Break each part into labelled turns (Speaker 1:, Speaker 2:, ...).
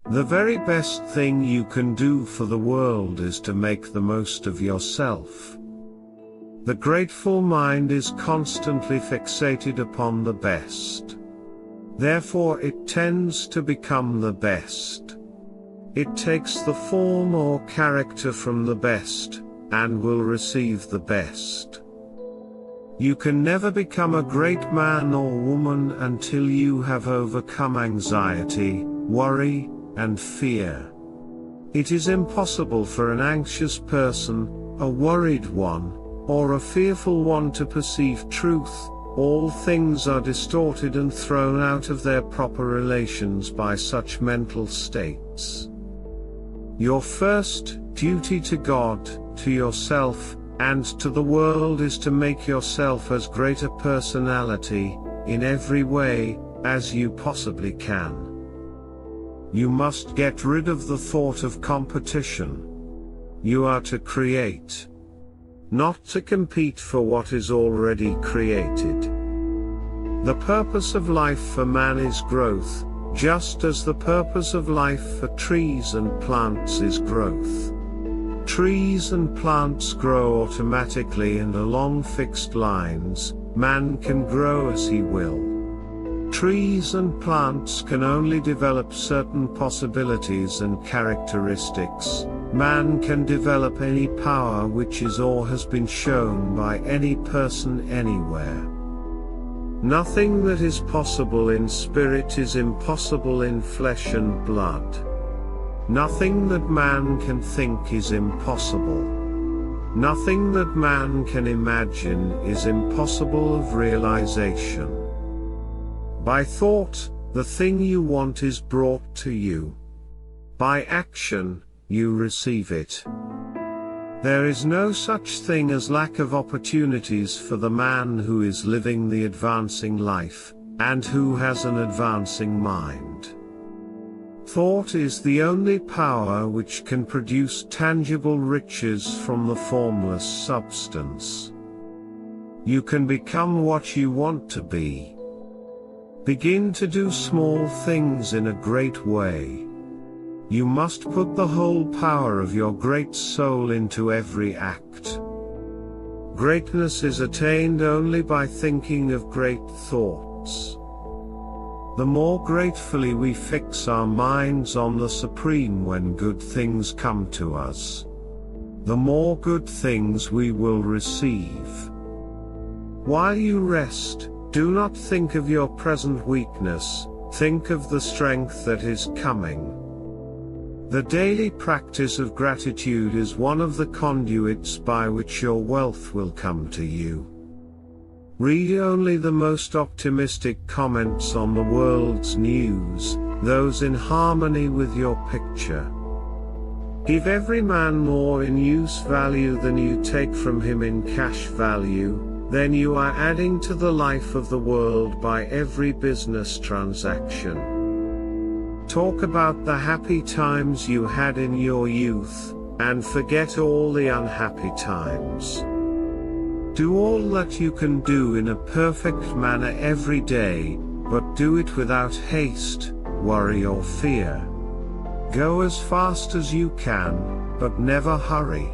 Speaker 1: The very best thing you can do for the world is to make the most of yourself. The grateful mind is constantly fixated upon the best. Therefore it tends to become the best. It takes the form or character from the best, and will receive the best. You can never become a great man or woman until you have overcome anxiety, worry, and fear. It is impossible for an anxious person, a worried one, or a fearful one to perceive truth. All things are distorted and thrown out of their proper relations by such mental states. Your first duty to God, to yourself, and to the world is to make yourself as great a personality, in every way, as you possibly can. You must get rid of the thought of competition. You are to create, not to compete for what is already created. The purpose of life for man is growth, just as the purpose of life for trees and plants is growth. Trees and plants grow automatically and along fixed lines. Man can grow as he will. Trees and plants can only develop certain possibilities and characteristics. Man can develop any power which is or has been shown by any person anywhere. Nothing that is possible in spirit is impossible in flesh and blood. Nothing that man can think is impossible. Nothing that man can imagine is impossible of realization. By thought, the thing you want is brought to you. By action, you receive it. There is no such thing as lack of opportunities for the man who is living the advancing life, and who has an advancing mind. Thought is the only power which can produce tangible riches from the formless substance. You can become what you want to be. Begin to do small things in a great way. You must put the whole power of your great soul into every act. Greatness is attained only by thinking of great thoughts. The more gratefully we fix our minds on the Supreme when good things come to us, the more good things we will receive. While you rest, do not think of your present weakness, think of the strength that is coming. The daily practice of gratitude is one of the conduits by which your wealth will come to you. Read only the most optimistic comments on the world's news, those in harmony with your picture. Give every man more in use value than you take from him in cash value, then you are adding to the life of the world by every business transaction. Talk about the happy times you had in your youth, and forget all the unhappy times. Do all that you can do in a perfect manner every day, but do it without haste, worry or fear. Go as fast as you can, but never hurry.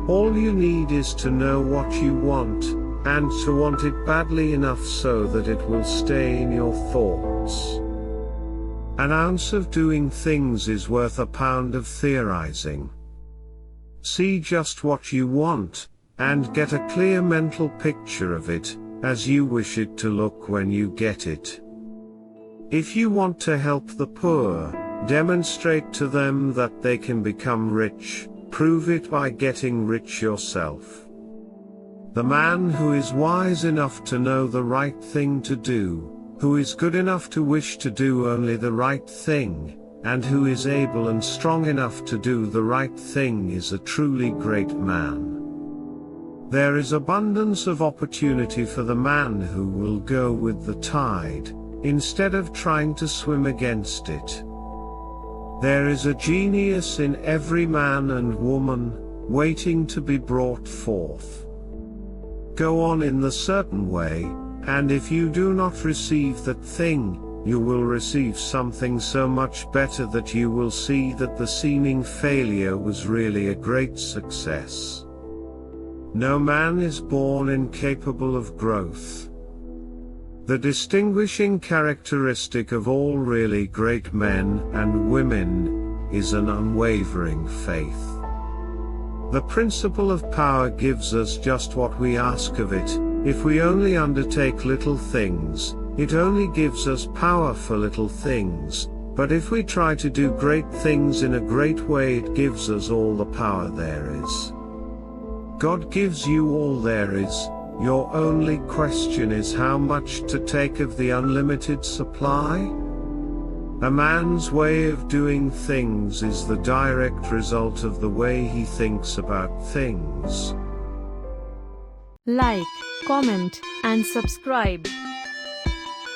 Speaker 1: All you need is to know what you want, and to want it badly enough so that it will stay in your thoughts. An ounce of doing things is worth a pound of theorizing. See just what you want, and get a clear mental picture of it, as you wish it to look when you get it. If you want to help the poor, demonstrate to them that they can become rich, prove it by getting rich yourself. The man who is wise enough to know the right thing to do, who is good enough to wish to do only the right thing, and who is able and strong enough to do the right thing is a truly great man. There is abundance of opportunity for the man who will go with the tide, instead of trying to swim against it. There is a genius in every man and woman, waiting to be brought forth. Go on in the certain way, and if you do not receive that thing, you will receive something so much better that you will see that the seeming failure was really a great success. No man is born incapable of growth. The distinguishing characteristic of all really great men and women is an unwavering faith. The principle of power gives us just what we ask of it. If we only undertake little things, it only gives us power for little things, but if we try to do great things in a great way, it gives us all the power there is. God gives you all there is. Your only question is how much to take of the unlimited supply? A man's way of doing things is the direct result of the way he thinks about things.
Speaker 2: Like, comment, and subscribe.